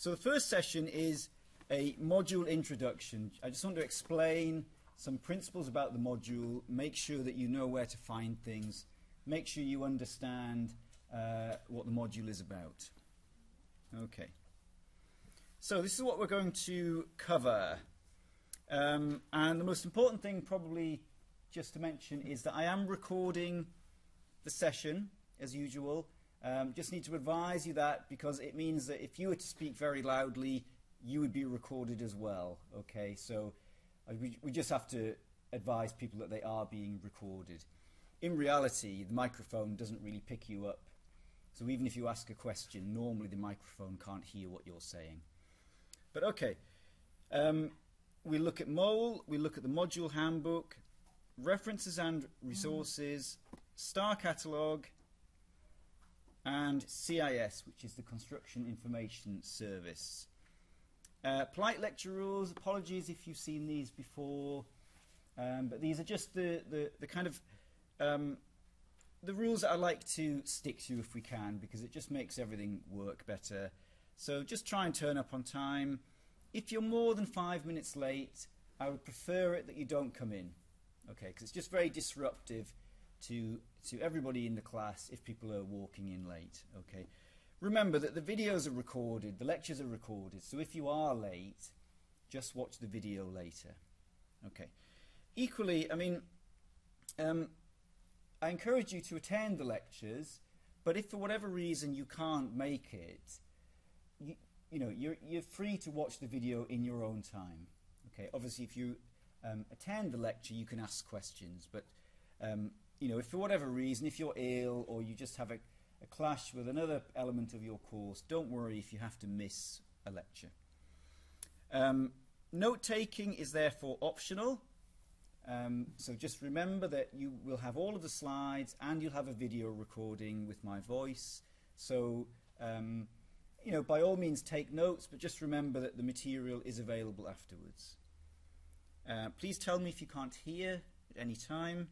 So the first session is a module introduction. I just want to explain some principles about the module, make sure that you know where to find things, make sure you understand what the module is about. Okay. So this is what we're going to cover. And the most important thing probably just to mention is that I am recording the session as usual. Just need to advise you that because it means that if you were to speak very loudly, you would be recorded as well. Okay, so we just have to advise people that they are being recorded. In reality, the microphone doesn't really pick you up. So even if you ask a question, normally the microphone can't hear what you're saying. But okay, we look at MOLE, we look at the module handbook, references and resources, STAR catalogue, and CIS, which is the Construction Information Service. Polite lecture rules, apologies if you've seen these before, but these are just the kind of the rules that I like to stick to if we can, because it just makes everything work better. So just try and turn up on time. If you're more than 5 minutes late, I would prefer it that you don't come in, okay, because it's just very disruptive to everybody in the class if people are walking in late. Okay, remember that the videos are recorded, the lectures are recorded, so if you are late, just watch the video later. Okay, equally, I mean, I encourage you to attend the lectures, but if for whatever reason you can't make it, you know, you're free to watch the video in your own time. Okay, obviously if you attend the lecture you can ask questions, but you know, if for whatever reason, if you're ill or you just have a clash with another element of your course, don't worry if you have to miss a lecture. Note-taking is therefore optional, so just remember that you will have all of the slides and you'll have a video recording with my voice. So, you know, by all means take notes, but just remember that the material is available afterwards. Please tell me if you can't hear at any time.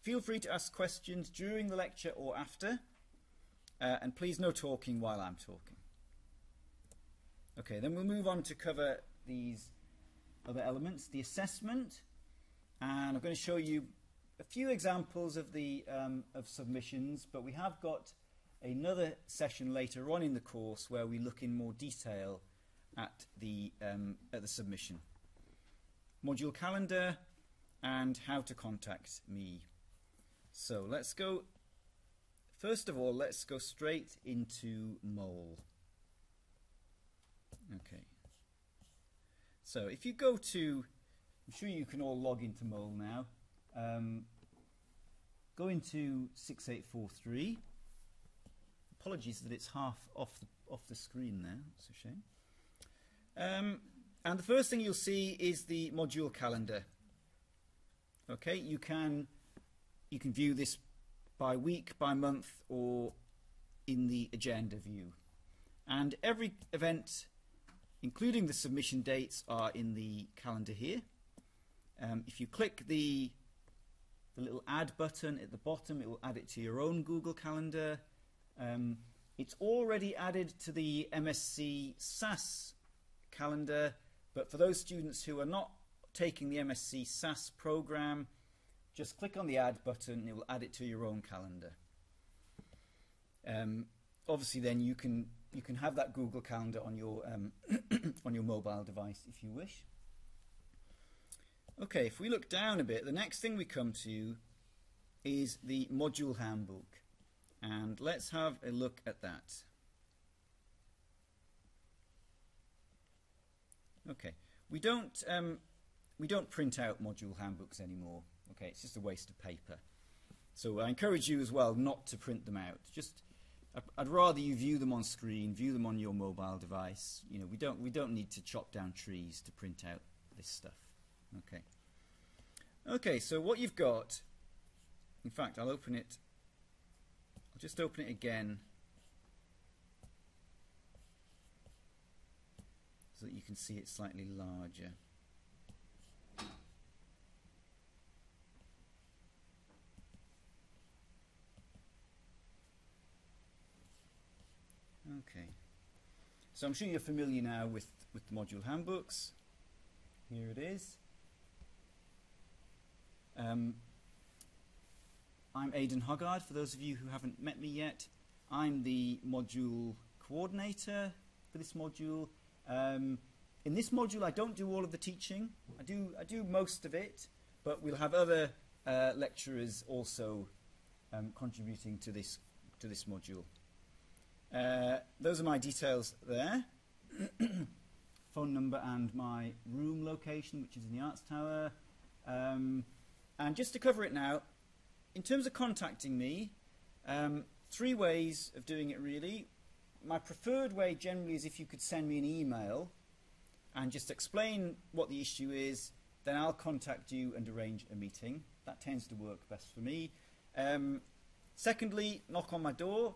Feel free to ask questions during the lecture or after, and please no talking while I'm talking. Okay, then we'll move on to cover these other elements, the assessment, and I'm going to show you a few examples of the of submissions, but we have got another session later on in the course where we look in more detail at the submission. Module calendar and how to contact me. So let's go, first of all, let's go straight into MOLE. Okay. So if you go to, I'm sure you can all log into MOLE now. Go into 6843. Apologies that it's half off the screen there, it's a shame. And the first thing you'll see is the module calendar. Okay, you can view this by week, by month, or in the agenda view. And every event, including the submission dates, are in the calendar here. If you click the little add button at the bottom, it will add it to your own Google Calendar. It's already added to the MSc SAS calendar, but for those students who are not taking the MSc SAS program, just click on the add button and it will add it to your own calendar. Obviously then you can have that Google Calendar on your on your mobile device if you wish. Okay, if we look down a bit, the next thing we come to is the module handbook, and let's have a look at that. Okay, we don't print out module handbooks anymore. Okay, it's just a waste of paper. So I encourage you as well not to print them out. Just, I'd rather you view them on screen, view them on your mobile device. You know, we don't need to chop down trees to print out this stuff. Okay. Okay, so what you've got, in fact, I'll just open it again so that you can see it slightly larger. Okay. So I'm sure you're familiar now with the module handbooks. Here it is. I'm Aidan Hoggard, for those of you who haven't met me yet. I'm the module coordinator for this module. In this module I don't do all of the teaching. I do most of it, but we'll have other lecturers also contributing to this module. Those are my details there. Phone number and my room location, which is in the Arts Tower. And just to cover it now, in terms of contacting me, 3 ways of doing it really. My preferred way generally is if you could send me an email and just explain what the issue is, then I'll contact you and arrange a meeting. That tends to work best for me. Secondly, knock on my door.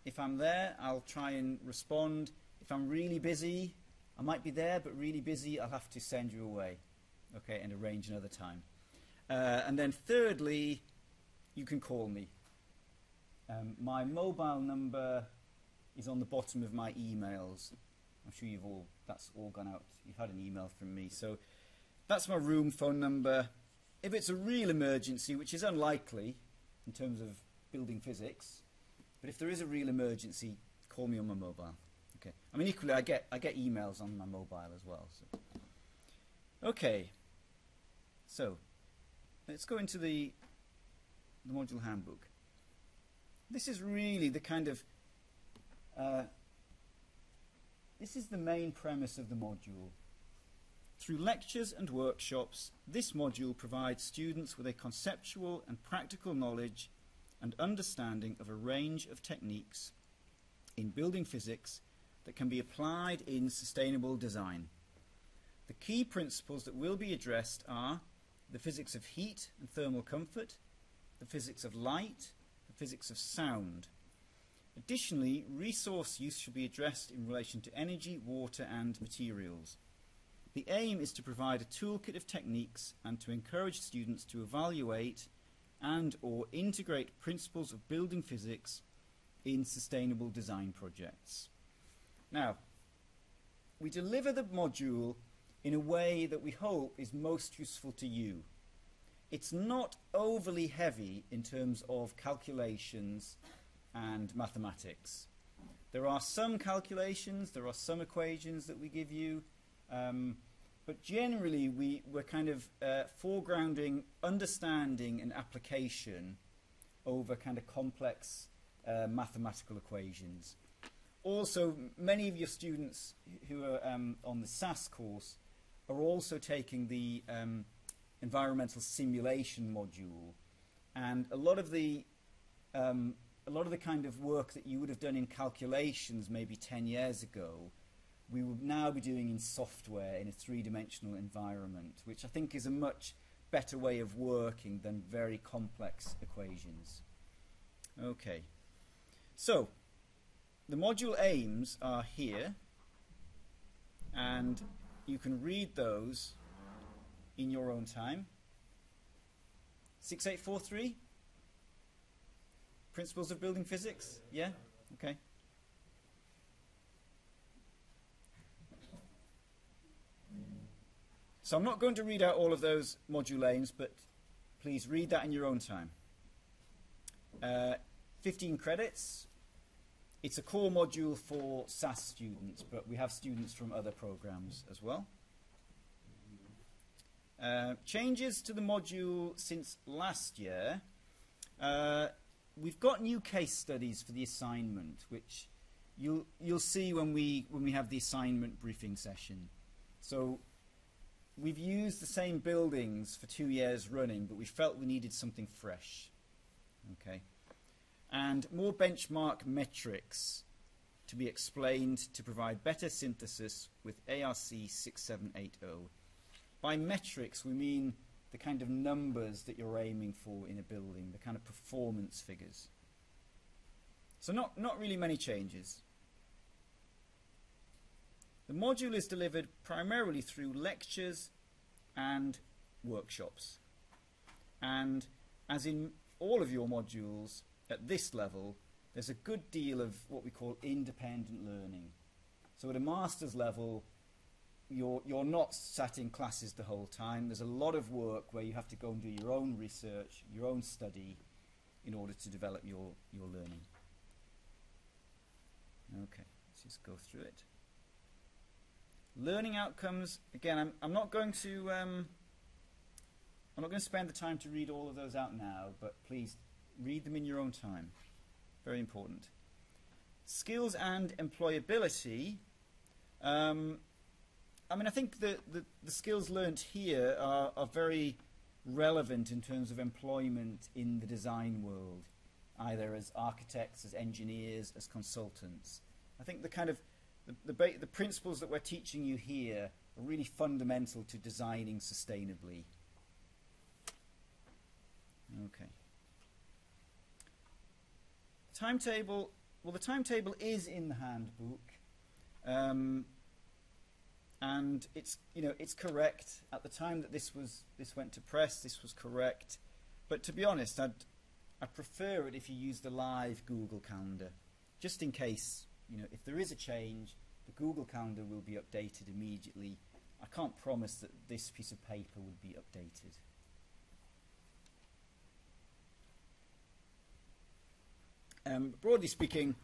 If I'm there, I'll try and respond. If I'm really busy, I might be there, but really busy, I'll have to send you away, okay, and arrange another time. And then thirdly, you can call me. My mobile number is on the bottom of my emails. I'm sure that's all gone out. You've had an email from me. So that's my room phone number. If it's a real emergency, which is unlikely in terms of building physics, but if there is a real emergency, call me on my mobile. Okay. I mean, equally, I get emails on my mobile as well. So. Okay. So let's go into the module handbook. This is really the kind of this is the main premise of the module. Through lectures and workshops, this module provides students with a conceptual and practical knowledge and understanding of a range of techniques in building physics that can be applied in sustainable design. The key principles that will be addressed are the physics of heat and thermal comfort, the physics of light, the physics of sound. Additionally, resource use should be addressed in relation to energy, water and materials. The aim is to provide a toolkit of techniques and to encourage students to evaluate and/or integrate principles of building physics in sustainable design projects. Now, we deliver the module in a way that we hope is most useful to you. It's not overly heavy in terms of calculations and mathematics. There are some calculations, there are some equations that we give you, but generally we're kind of foregrounding understanding and application over kind of complex mathematical equations. Also, many of your students who are on the SAS course are also taking the environmental simulation module, and a lot of the kind of work that you would have done in calculations maybe 10 years ago, we will now be doing in software in a 3-dimensional environment, which I think is a much better way of working than very complex equations. Okay, so the module aims are here, and you can read those in your own time. 6843? Principles of Building Physics? Yeah? Okay. So I'm not going to read out all of those module aims, but please read that in your own time. 15 credits. It's a core module for SAS students, but we have students from other programs as well. Changes to the module since last year. We've got new case studies for the assignment, which you'll see when we have the assignment briefing session. So we've used the same buildings for 2 years running, but we felt we needed something fresh. Okay. And more benchmark metrics to be explained to provide better synthesis with ARC6780. By metrics, we mean the kind of numbers that you're aiming for in a building, the kind of performance figures. So not really many changes. The module is delivered primarily through lectures and workshops. And as in all of your modules, at this level, there's a good deal of what we call independent learning. So at a master's level, you're not sat in classes the whole time. There's a lot of work where you have to go and do your own research, your own study, in order to develop your learning. Okay, let's just go through it. Learning outcomes. Again, I'm not going to spend the time to read all of those out now, but please read them in your own time. Very important. Skills and employability. I mean, I think the skills learnt here are very relevant in terms of employment in the design world, either as architects, as engineers, as consultants. I think the principles that we're teaching you here are really fundamental to designing sustainably. Okay. Timetable. Well, the timetable is in the handbook, and it's correct. At the time that this went to press, this was correct. But to be honest, I prefer it if you use the live Google Calendar, just in case if there is a change, the Google Calendar will be updated immediately. I can't promise that this piece of paper would be updated. Broadly speaking,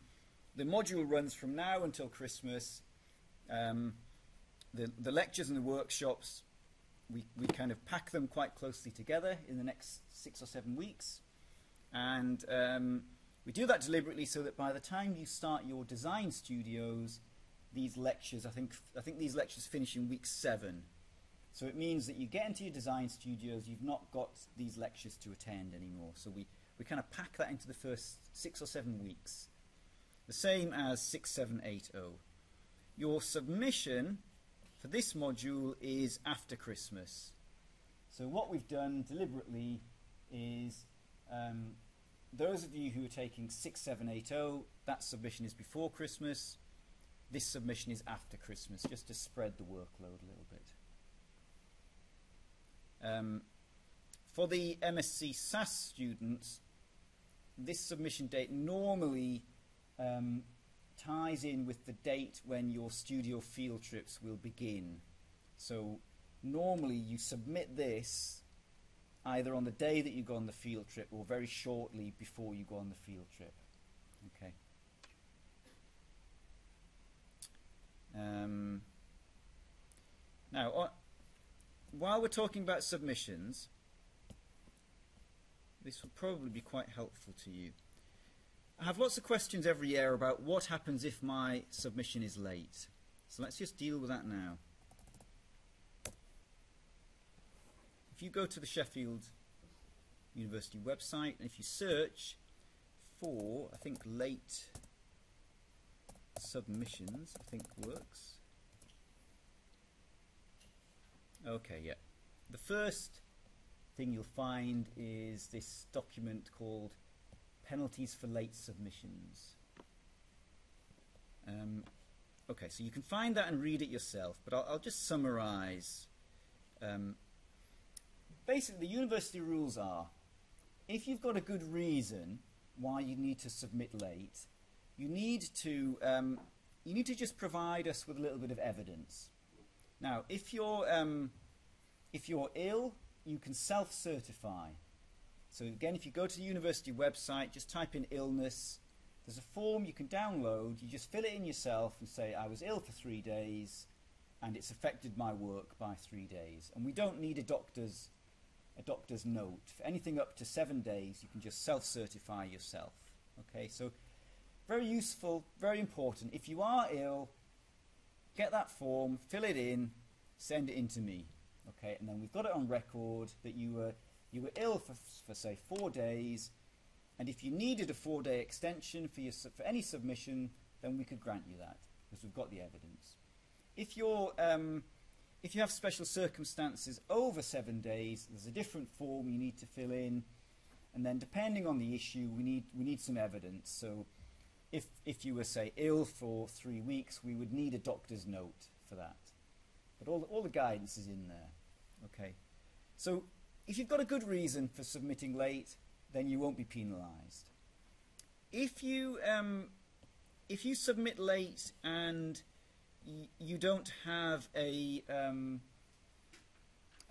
the module runs from now until Christmas. The lectures and the workshops, we kind of pack them quite closely together in the next 6 or 7 weeks. And we do that deliberately so that by the time you start your design studios, these lectures, I think these lectures finish in week 7. So it means that you get into your design studios, you've not got these lectures to attend anymore. So we kind of pack that into the first 6 or 7 weeks. The same as 6780. Your submission for this module is after Christmas. So what we've done deliberately is those of you who are taking 6780, that submission is before Christmas. This submission is after Christmas, just to spread the workload a little bit. For the MSc SAS students, this submission date normally ties in with the date when your studio field trips will begin. So normally you submit this either on the day that you go on the field trip or very shortly before you go on the field trip. Okay. Now, while we're talking about submissions, this will probably be quite helpful to you. I have lots of questions every year about what happens if my submission is late. So let's just deal with that now. If you go to the Sheffield University website and if you search for, I think, late submissions, I think works. Okay, yeah. The first thing you'll find is this document called Penalties for Late Submissions. Okay, so you can find that and read it yourself, but I'll just summarize. Basically, the university rules are, if you've got a good reason why you need to submit late, you need to just provide us with a little bit of evidence. Now, if you're ill, you can self-certify. So again, if you go to the university website, just type in illness. There's a form you can download. You just fill it in yourself and say, I was ill for 3 days, and it's affected my work by 3 days. And we don't need a doctor's note. For anything up to 7 days, you can just self-certify yourself. Okay, so very useful, very important. If you are ill, get that form, fill it in, send it in to me. Okay, and then we've got it on record that you were ill for say 4 days, and if you needed a 4-day extension for any submission, then we could grant you that because we've got the evidence. If you have special circumstances over 7 days, there's a different form you need to fill in, and then depending on the issue, we need some evidence. So if you were say ill for 3 weeks, we would need a doctor's note for that. But all the guidance is in there. Okay, so if you've got a good reason for submitting late, then you won't be penalised. If you submit late and you don't have a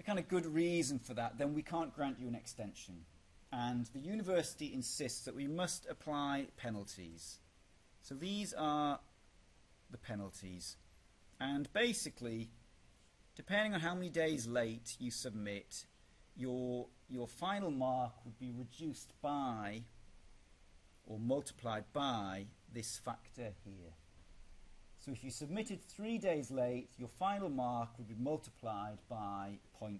kind of good reason for that, then we can't grant you an extension. And the university insists that we must apply penalties. So these are the penalties. And basically, depending on how many days late you submit, your final mark would be reduced by or multiplied by this factor here. So if you submitted 3 days late, your final mark would be multiplied by 0.85.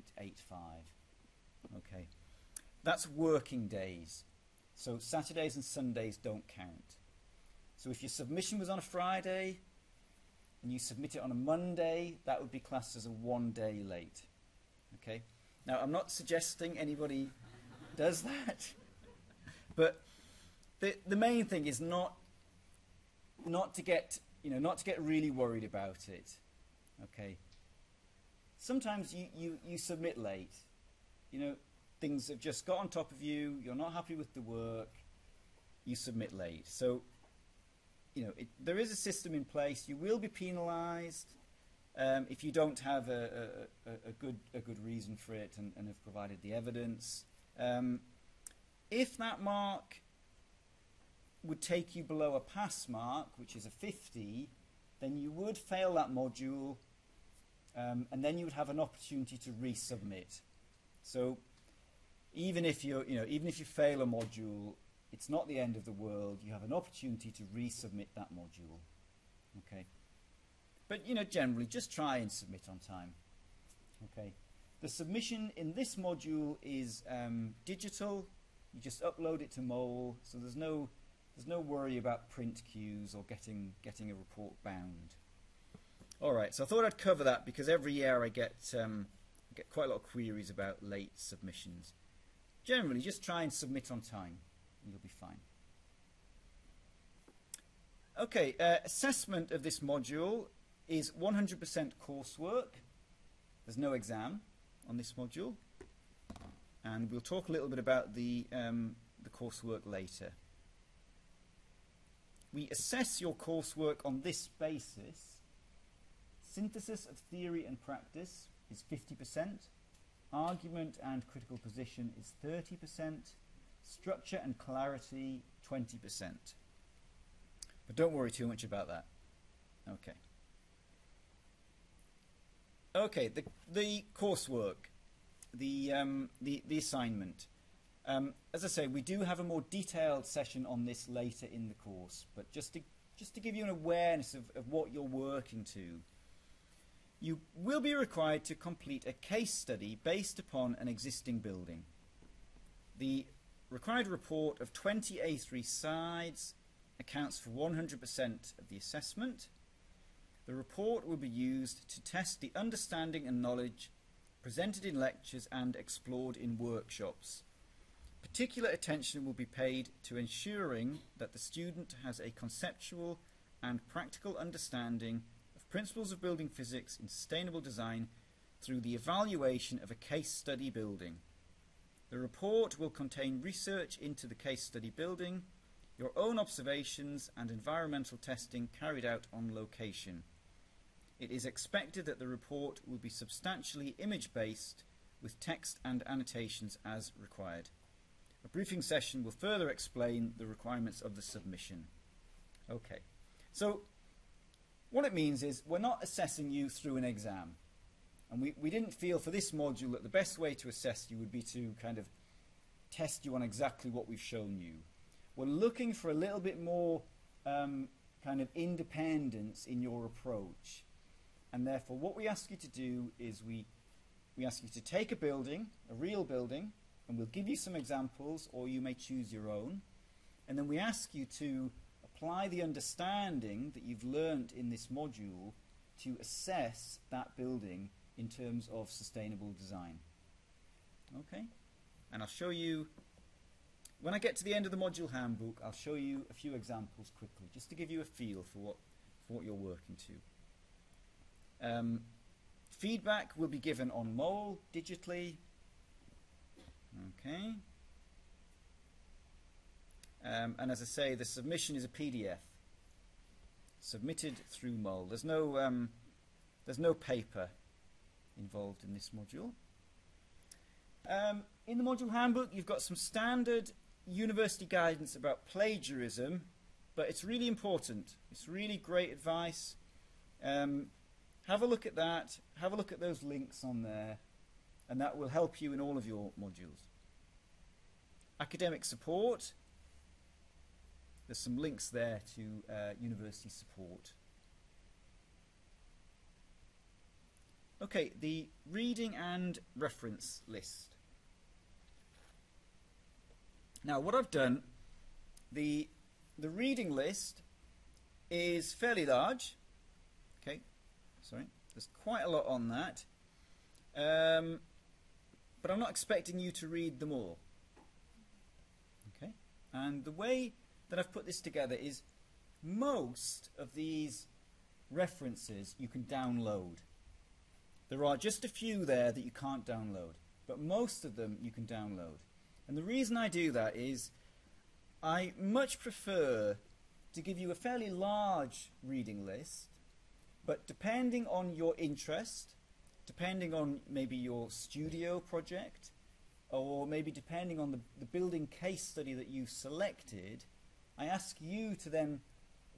Okay, that's working days. So Saturdays and Sundays don't count. So if your submission was on a Friday and you submit it on a Monday, that would be classed as a 1 day late. Okay. Now I'm not suggesting anybody does that, but the main thing is not to get really worried about it. Okay. Sometimes you submit late. Things have just got on top of you. You're not happy with the work. You submit late. So, there is a system in place. You will be penalised if you don't have a good reason for it and have provided the evidence. If that mark would take you below a pass mark, which is a 50, then you would fail that module, and then you would have an opportunity to resubmit. So even if you fail a module, it's not the end of the world. You have an opportunity to resubmit that module. Okay, but generally just try and submit on time. Okay, the submission in this module is digital. You just upload it to Mole, so there's no worry about print queues or getting a report bound. All right, so I thought I'd cover that because every year I get quite a lot of queries about late submissions. Generally, just try and submit on time, and you'll be fine. Okay, assessment of this module is 100% coursework. There's no exam on this module, and we'll talk a little bit about the coursework later. We assess your coursework on this basis. Synthesis of theory and practice is 50%. Argument and critical position is 30%. Structure and clarity, 20%. But don't worry too much about that. Okay. Okay, the coursework, the assignment. As I say, we do have a more detailed session on this later in the course, but just to give you an awareness of what you're working to, you will be required to complete a case study based upon an existing building. The required report of 20 A3 sides accounts for 100% of the assessment. The report will be used to test the understanding and knowledge presented in lectures and explored in workshops. Particular attention will be paid to ensuring that the student has a conceptual and practical understanding of principles of building physics in sustainable design through the evaluation of a case study building. The report will contain research into the case study building, your own observations and environmental testing carried out on location. It is expected that the report will be substantially image-based with text and annotations as required. A briefing session will further explain the requirements of the submission. Okay, so what it means is we're not assessing you through an exam. And we didn't feel for this module that the best way to assess you would be to kind of test you on exactly what we've shown you. We're looking for a little bit more kind of independence in your approach. And therefore what we ask you to do is we ask you to take a building, a real building, and we'll give you some examples, or you may choose your own. And then we ask you to apply the understanding that you've learnt in this module to assess that building in terms of sustainable design. Okay? And I'll show you, when I get to the end of the module handbook, I'll show you a few examples quickly, just to give you a feel for what you're working to. Feedback will be given on Mole digitally. Okay. And as I say, the submission is a PDF. submitted through MOL. There's no paper involved in this module. In the module handbook, you've got some standard university guidance about plagiarism, but it's really important. It's really great advice. Have a look at that. Have a look at those links on there, and that will help you in all of your modules. Academic support. There's some links there to university support. Okay, the reading and reference list. Now, what I've done, the reading list is fairly large. Okay, sorry, there's quite a lot on that. But I'm not expecting you to read them all. Okay, and the way that I've put this together is most of these references you can download. There are just a few there that you can't download, but most of them you can download. And the reason I do that is I much prefer to give you a fairly large reading list, but depending on your interest, depending on maybe your studio project, or maybe depending on the building case study that you've selected, I ask you to then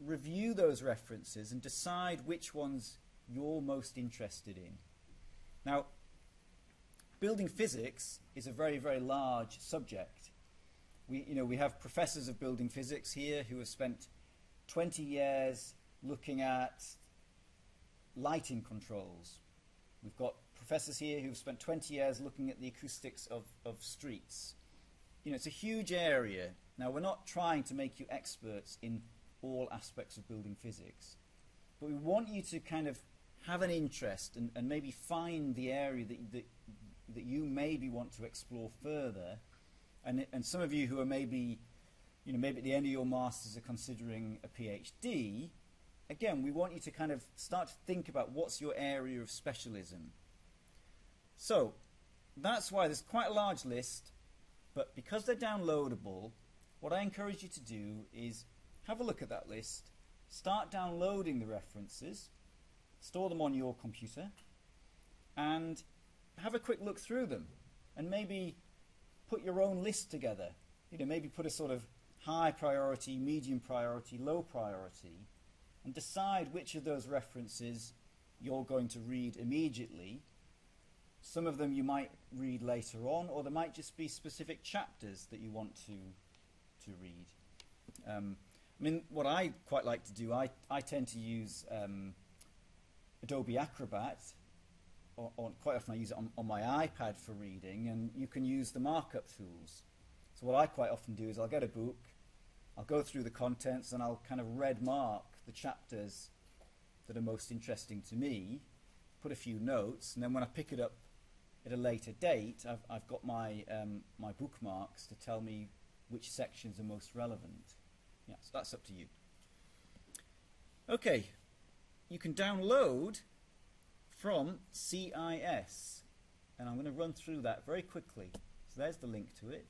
review those references and decide which ones you're most interested in. Now, building physics is a very, very large subject. We have professors of building physics here who have spent 20 years looking at lighting controls. We've got professors here who've spent 20 years looking at the acoustics of streets. It's a huge area. Now, we're not trying to make you experts in all aspects of building physics, but we want you to kind of have an interest and maybe find the area that you maybe want to explore further. And some of you who are maybe at the end of your masters are considering a PhD, again, we want you to kind of start to think about what's your area of specialism. So that's why there's quite a large list, but because they're downloadable, what I encourage you to do is have a look at that list, start downloading the references, store them on your computer, and have a quick look through them, and maybe put your own list together. Maybe put a sort of high priority, medium priority, low priority, and decide which of those references you're going to read immediately. Some of them you might read later on, or there might just be specific chapters that you want to read. What I quite like to do, I tend to use Adobe Acrobat, or quite often I use it on my iPad for reading, and you can use the markup tools. So what I quite often do is I'll get a book, I'll go through the contents, and I'll kind of red mark the chapters that are most interesting to me, put a few notes, and then when I pick it up at a later date, I've got my my bookmarks to tell me which sections are most relevant. Yeah, so that's up to you. Okay, you can download from CIS, and I'm going to run through that very quickly. So there's the link to it.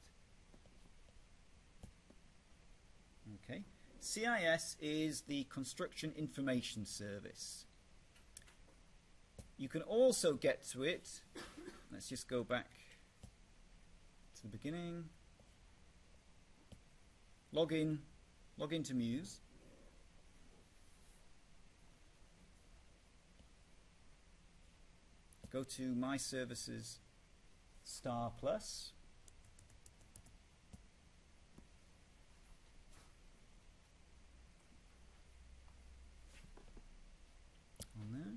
Okay, CIS is the Construction Information Service. You can also get to it, let's just go back to the beginning, log into Muse. Go to My Services Star Plus. On there.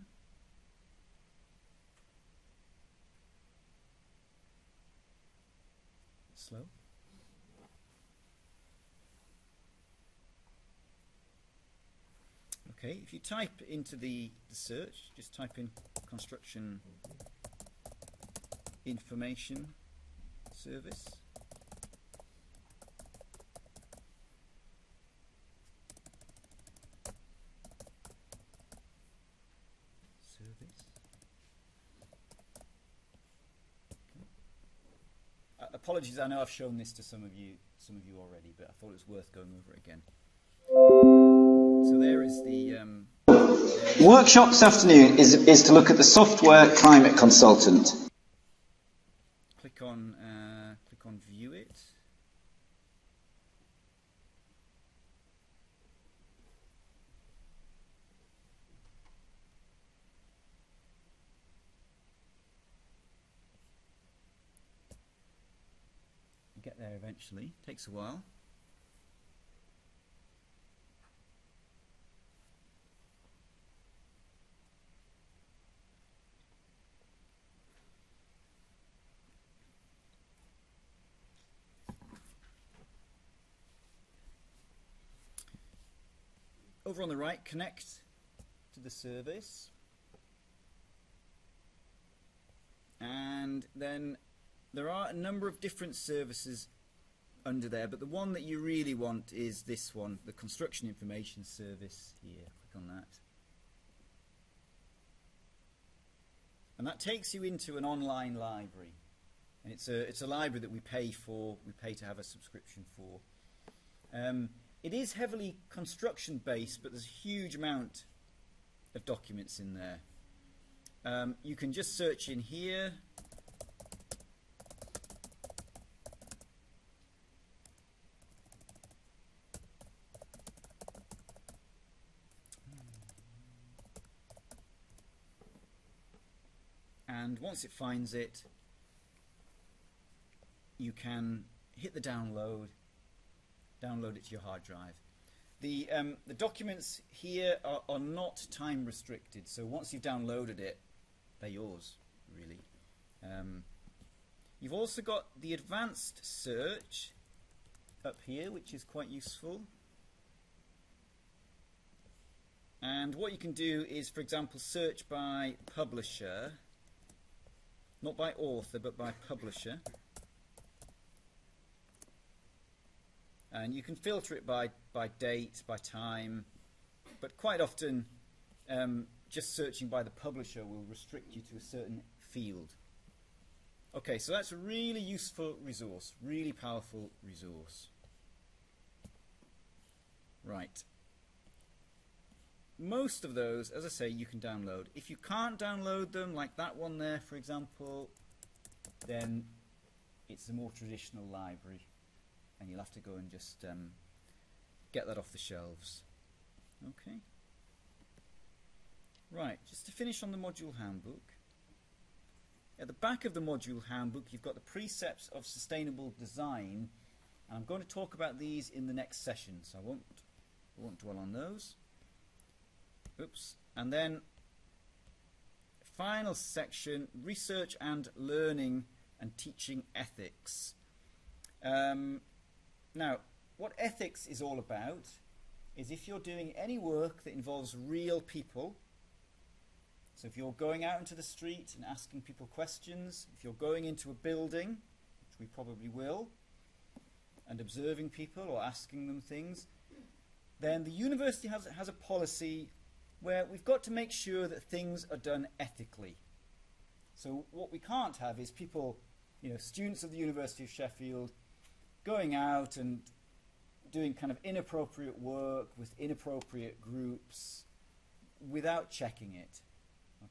Slow. Okay, if you type into the search, just type in Construction Information Service. Apologies, I know I've shown this to some of you already, but I thought it was worth going over it again. So there is the workshop this afternoon is to look at the software climate consultant. click on view it. Get there eventually. Takes a while. Over on the right, connect to the service. And then there are a number of different services under there, but the one that you really want is this one, the Construction Information Service here. Click on that. And that takes you into an online library. And it's a library that we pay for, we pay to have a subscription for. It is heavily construction based, but there's a huge amount of documents in there. You can just search in here. And once it finds it, you can hit the download it to your hard drive. The documents here are not time restricted, so once you've downloaded it, they're yours, really. You've also got the advanced search up here, which is quite useful. And what you can do is, for example, search by publisher, not by author, but by publisher. And you can filter it by date, by time, but quite often just searching by the publisher will restrict you to a certain field. Okay, so that's a really useful resource, really powerful resource. Right. Most of those, as I say, you can download. If you can't download them, like that one there, for example, then it's a more traditional library, and you'll have to go and just get that off the shelves. Okay. Right, just to finish on the module handbook. At the back of the module handbook, you've got the precepts of sustainable design, and I'm going to talk about these in the next session, so I won't dwell on those. Oops. And then final section, research and learning and teaching ethics. Now, what ethics is all about is if you're doing any work that involves real people, so if you're going out into the street and asking people questions, if you're going into a building, which we probably will, and observing people or asking them things, then the university has a policy where we've got to make sure that things are done ethically. So what we can't have is people, students of the University of Sheffield going out and doing kind of inappropriate work with inappropriate groups without checking it.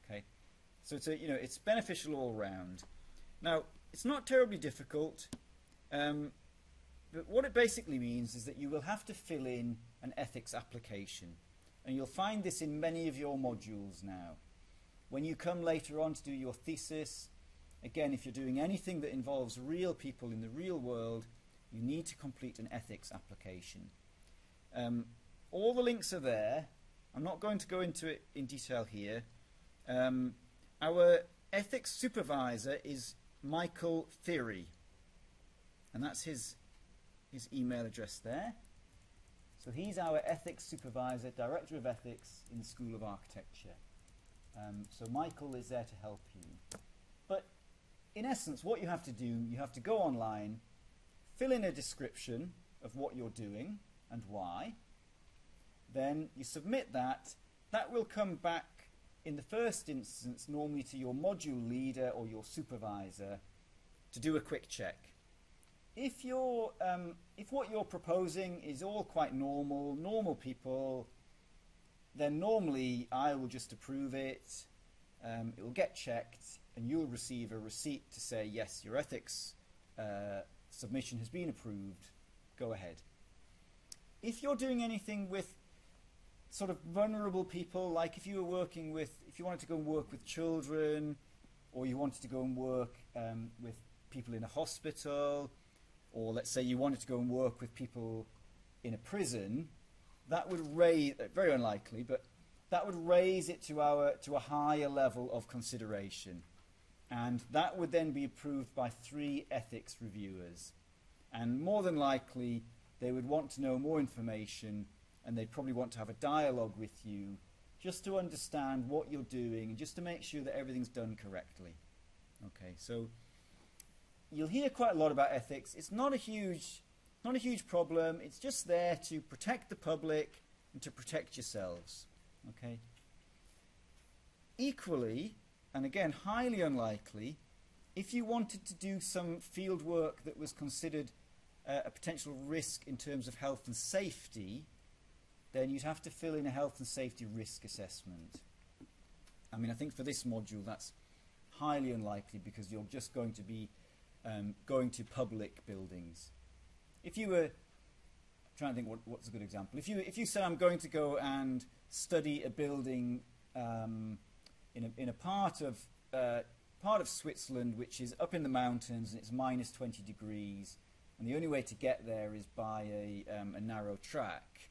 Okay, so it's beneficial all round. Now, it's not terribly difficult, but what it basically means is that you will have to fill in an ethics application. And you'll find this in many of your modules now. When you come later on to do your thesis, again, if you're doing anything that involves real people in the real world, you need to complete an ethics application. All the links are there. I'm not going to go into it in detail here. Our ethics supervisor is Michael Theory, and that's his email address there. So he's our ethics supervisor, director of ethics in the School of Architecture. So Michael is there to help you. But in essence, what you have to do, you have to go online, fill in a description of what you're doing and why. Then you submit that. That will come back in the first instance normally to your module leader or your supervisor to do a quick check. If what you're proposing is all quite normal people, then normally I will just approve it. It will get checked, and you'll receive a receipt to say, yes, your ethics submission has been approved. Go ahead. If you're doing anything with sort of vulnerable people, like if you wanted to go and work with children, or you wanted to go and work with people in a hospital, or let's say you wanted to go and work with people in a prison, that would raise, very unlikely, but that would raise it to a higher level of consideration. And that would then be approved by 3 ethics reviewers. And more than likely, they would want to know more information, and they'd probably want to have a dialogue with you just to understand what you're doing and just to make sure that everything's done correctly. Okay, so you'll hear quite a lot about ethics. It's not a huge problem. It's just there to protect the public and to protect yourselves. Okay. Equally, and again highly unlikely, if you wanted to do some field work that was considered a potential risk in terms of health and safety, then you'd have to fill in a health and safety risk assessment. I mean, I think for this module that's highly unlikely, because you're just going to be going to public buildings. If you were trying to think what's a good example, if you said I'm going to go and study a building in a part of Switzerland which is up in the mountains and it's minus 20 degrees, and the only way to get there is by a narrow track,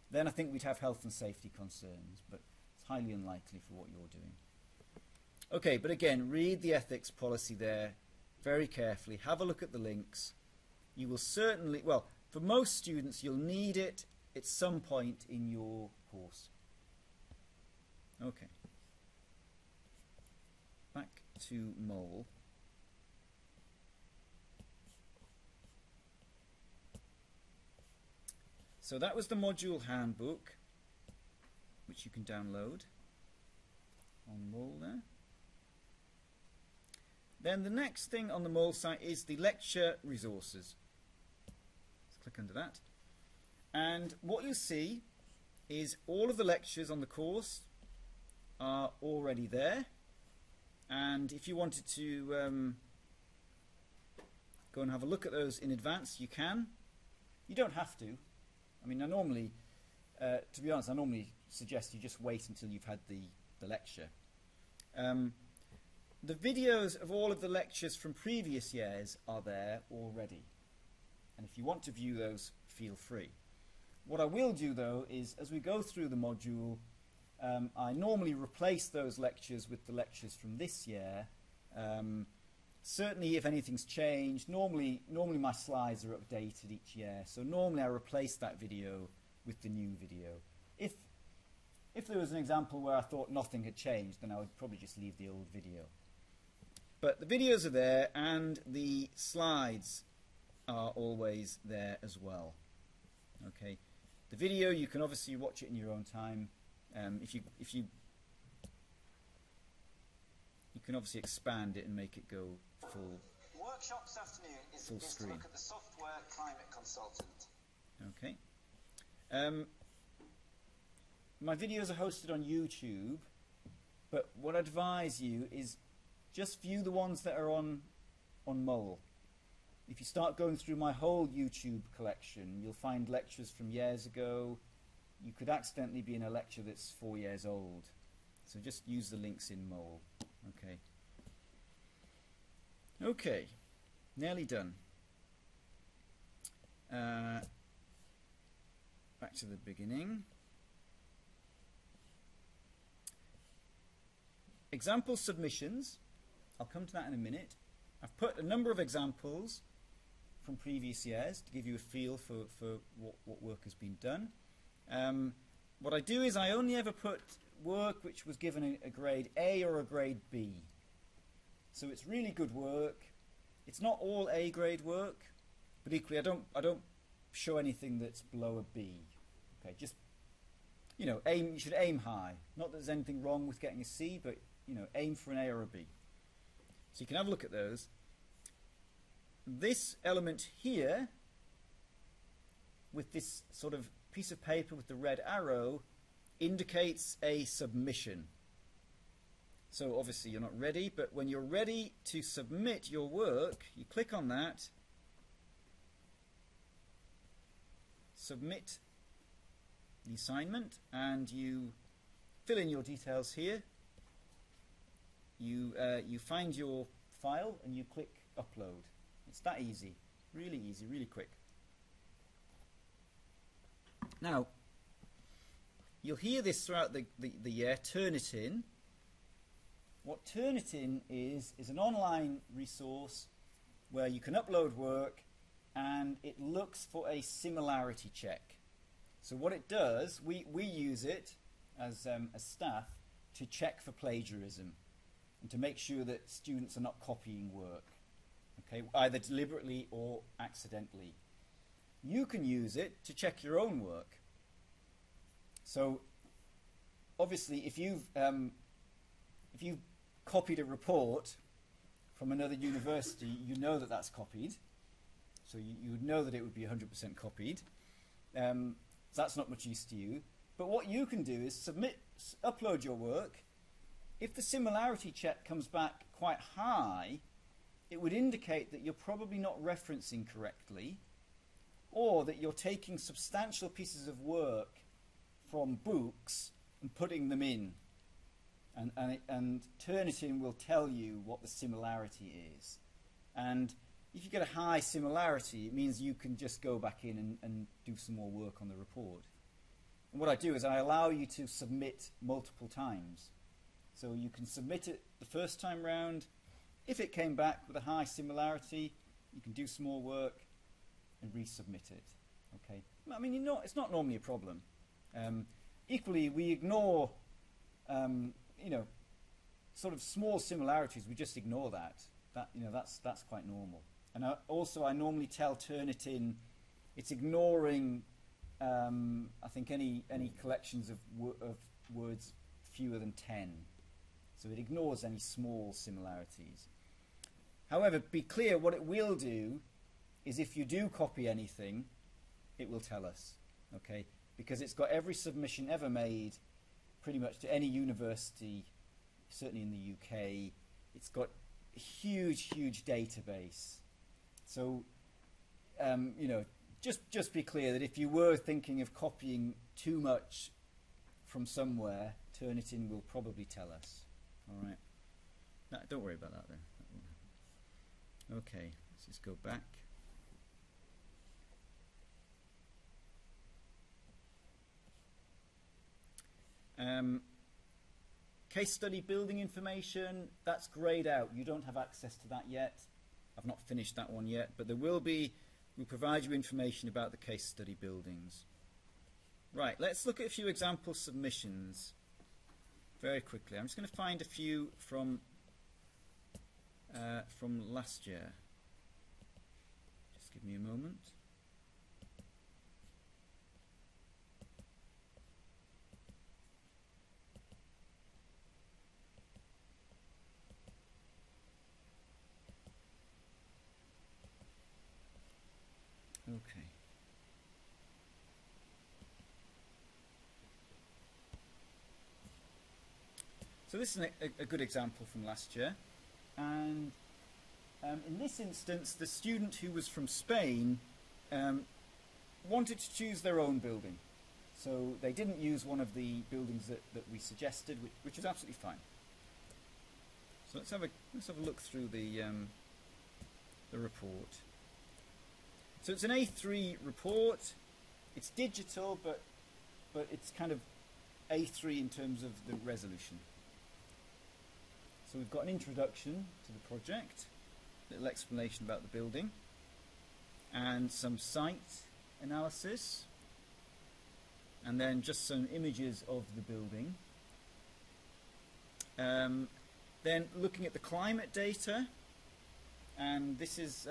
then I think we'd have health and safety concerns, but it's highly unlikely for what you're doing. Okay, but again, read the ethics policy there very carefully. Have a look at the links. You will certainly, well, for most students, you'll need it at some point in your course. Okay. Back to MOLE. So that was the module handbook, which you can download on MOLE there. Then the next thing on the MOLE site is the lecture resources. Let's click under that. And what you'll see is all of the lectures on the course are already there. And if you wanted to go and have a look at those in advance, you can. You don't have to. I mean, I normally, to be honest, I normally suggest you just wait until you've had the lecture. The videos of all of the lectures from previous years are there already. And if you want to view those, feel free. What I will do, though, is as we go through the module, I normally replace those lectures with the lectures from this year. Certainly if anything's changed, normally my slides are updated each year, so normally I replace that video with the new video. If there was an example where I thought nothing had changed, then I would probably just leave the old video. But the videos are there, and the slides are always there as well. Okay, the video, you can obviously watch it in your own time. You can obviously expand it and make it go full. Workshop this afternoon is to look at the software climate consultant. Okay. My videos are hosted on YouTube, but what I advise you is just view the ones that are on MOLE. If you start going through my whole YouTube collection, you'll find lectures from years ago. You could accidentally be in a lecture that's 4 years old. So just use the links in MOLE. Okay. Okay. Nearly done. Back to the beginning. Example submissions. I'll come to that in a minute. I've put a number of examples from previous years to give you a feel for what work has been done. What I do is I only ever put work which was given a grade A or a grade B. So it's really good work. It's not all A grade work, but equally I don't show anything that's below a B. Okay, just you should aim high. Not that there's anything wrong with getting a C, but aim for an A or a B. So you can have a look at those. This element here, with this sort of piece of paper with the red arrow, indicates a submission. So obviously you're not ready, but when you're ready to submit your work, you click on that, submit the assignment, and you fill in your details here. You find your file and you click upload. It's that easy, really quick. Now, you'll hear this throughout the year, Turnitin. What Turnitin is an online resource where you can upload work and it looks for a similarity check. So what it does, we use it as staff to check for plagiarism and to make sure that students are not copying work, okay, either deliberately or accidentally. You can use it to check your own work. So obviously if you've copied a report from another university, you know that that's copied. So you would know that it would be 100% copied. So that's not much use to you. But what you can do is upload your work. If the similarity check comes back quite high, it would indicate that you're probably not referencing correctly, or that you're taking substantial pieces of work from books and putting them in. And Turnitin will tell you what the similarity is. And if you get a high similarity, it means you can just go back in and do some more work on the report. And what I do is I allow you to submit multiple times. So you can submit it the first time round. If it came back with a high similarity, you can do some more work and resubmit it. Okay. I mean, it's not normally a problem. Equally, we ignore, sort of small similarities. We just ignore that. That's quite normal. And I normally tell Turnitin it's ignoring, I think, any collections of words fewer than 10. So it ignores any small similarities. However, be clear, what it will do is if you do copy anything, it will tell us, okay? Because it's got every submission ever made pretty much to any university, certainly in the UK. It's got a huge database. So, just be clear that if you were thinking of copying too much from somewhere, Turnitin will probably tell us. All right. No, don't worry about that then. That won't happen. Okay, let's just go back. Case study building information, that's greyed out. You don't have access to that yet. I've not finished that one yet, but we'll provide you information about the case study buildings. Right, let's look at a few example submissions very quickly. I'm just going to find a few from last year. Just give me a moment. Okay. So this is a good example from last year, and in this instance the student who was from Spain wanted to choose their own building, so they didn't use one of the buildings that we suggested, which is absolutely fine. So let's have a look through the report. So it's an A3 report. It's digital, but it's kind of A3 in terms of the resolution. So we've got an introduction to the project, a little explanation about the building, and some site analysis, and then just some images of the building. Then looking at the climate data, and this is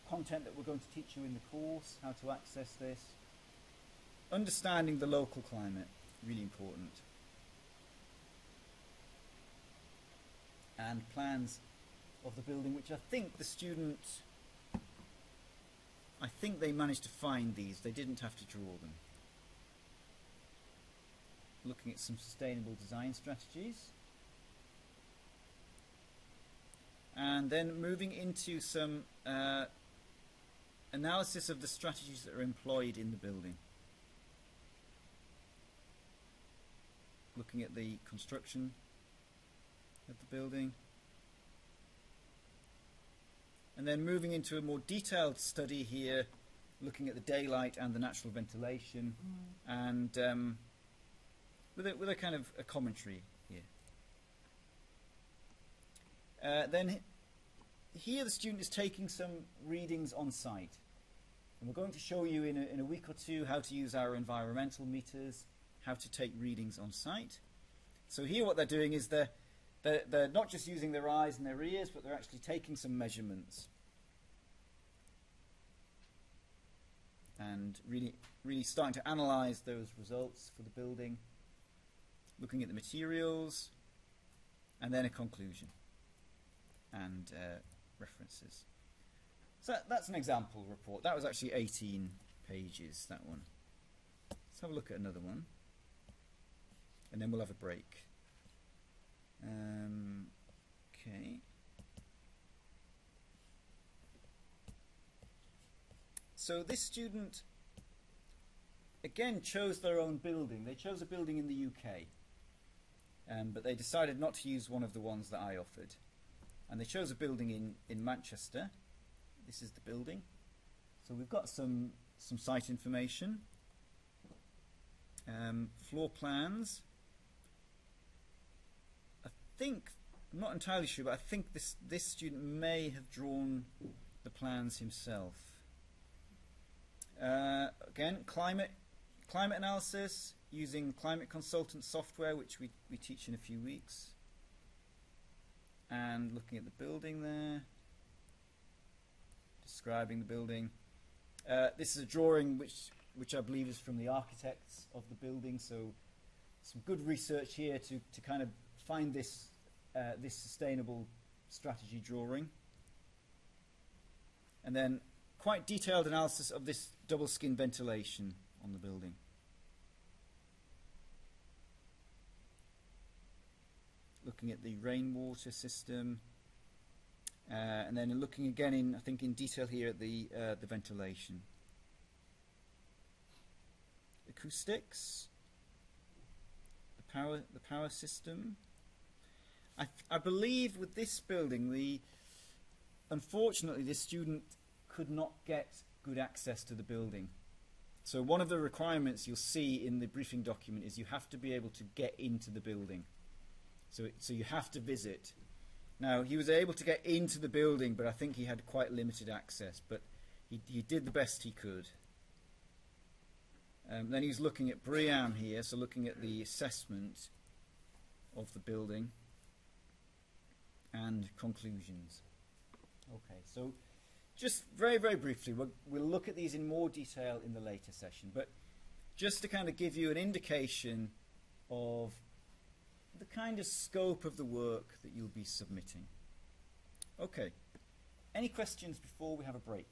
content that we're going to teach you in the course, how to access this. Understanding the local climate, really important. And plans of the building, which I think the students, they managed to find these. They didn't have to draw them. looking at some sustainable design strategies. And then moving into some analysis of the strategies that are employed in the building. Looking at the construction of the building. And then moving into a more detailed study here, looking at the daylight and the natural ventilation, and with a kind of a commentary here. Then here the student is taking some readings on site. And we're going to show you in a week or two how to use our environmental meters, how to take readings on site. So here what they're doing is they're not just using their eyes and their ears, but they're actually taking some measurements. And really starting to analyze those results for the building, looking at the materials, and then a conclusion and references. So that's an example report. That was actually 18 pages, that one. Let's have a look at another one, and then we'll have a break. Okay. So this student, again, chose their own building. They chose a building in the UK, but they decided not to use one of the ones that I offered. And they chose a building in Manchester. This is the building. So we've got some site information, floor plans. I'm not entirely sure, but I think this student may have drawn the plans himself. Again, climate analysis using climate consultant software, which we teach in a few weeks. And looking at the building there, describing the building. This is a drawing which I believe is from the architects of the building, so some good research here to kind of find this sustainable strategy drawing. And then quite detailed analysis of this double skin ventilation on the building. Looking at the rainwater system, and then looking again in detail here at the ventilation. Acoustics, the power system. I believe with this building, unfortunately this student could not get good access to the building. So one of the requirements you'll see in the briefing document is you have to be able to get into the building. So you have to visit. Now, he was able to get into the building, but I think he had quite limited access. But he did the best he could. Then he's looking at BREEAM here, so looking at the assessment of the building and conclusions. Okay, so just very, very briefly, we'll look at these in more detail in the later session. But just to kind of give you an indication of the kind of scope of the work that you'll be submitting. Okay, any questions before we have a break?